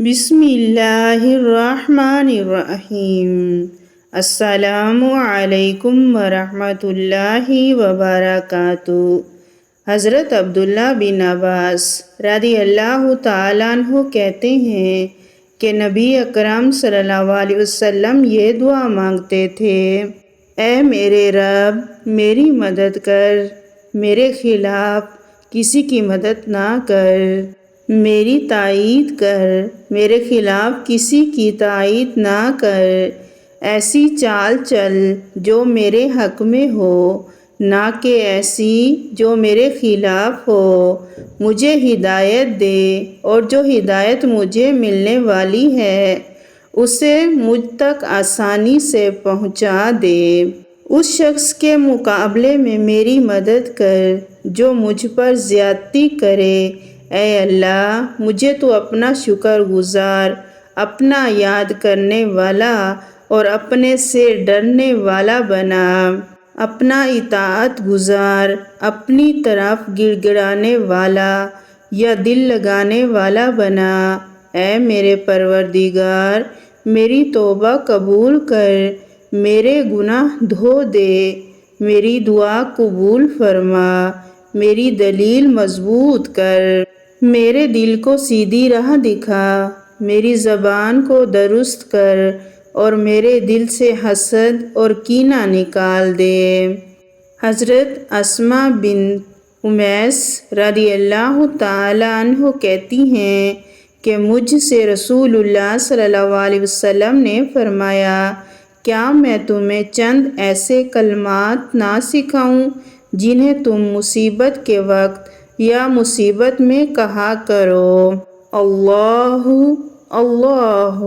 بسم اللہ الرحمن الرحیم۔ السلام علیکم ورحمۃ اللہ وبرکاتہ۔ حضرت عبداللہ بن عباس رضی اللہ تعالیٰ عنہ کہتے ہیں کہ نبی اکرم صلی اللہ علیہ وسلم یہ دعا مانگتے تھے: اے میرے رب، میری مدد کر، میرے خلاف کسی کی مدد نہ کر، میری تائید کر، میرے خلاف کسی کی تائید نہ کر، ایسی چال چل جو میرے حق میں ہو، نہ کہ ایسی جو میرے خلاف ہو، مجھے ہدایت دے، اور جو ہدایت مجھے ملنے والی ہے اسے مجھ تک آسانی سے پہنچا دے۔ اس شخص کے مقابلے میں میری مدد کر جو مجھ پر زیادتی کرے۔ اے اللہ، مجھے تو اپنا شکر گزار، اپنا یاد کرنے والا اور اپنے سے ڈرنے والا بنا، اپنا اطاعت گزار، اپنی طرف گڑ گڑانے والا یا دل لگانے والا بنا۔ اے میرے پروردگار، میری توبہ قبول کر، میرے گناہ دھو دے، میری دعا قبول فرما، میری دلیل مضبوط کر، میرے دل کو سیدھی راہ دکھا، میری زبان کو درست کر، اور میرے دل سے حسد اور کینہ نکال دے۔ حضرت اسماء بنت امیس رضی اللہ تعالیٰ عنہ کہتی ہیں کہ مجھ سے رسول اللہ صلی اللہ علیہ وسلم نے فرمایا: کیا میں تمہیں چند ایسے کلمات نہ سکھاؤں جنہیں تم مصیبت کے وقت یا مصیبت میں کہا کرو؟ اللہ اللہ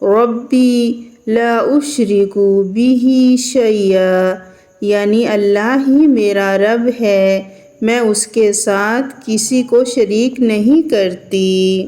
ربی لا اشرک بہ شیئا، یعنی اللہ ہی میرا رب ہے، میں اس کے ساتھ کسی کو شریک نہیں کرتی۔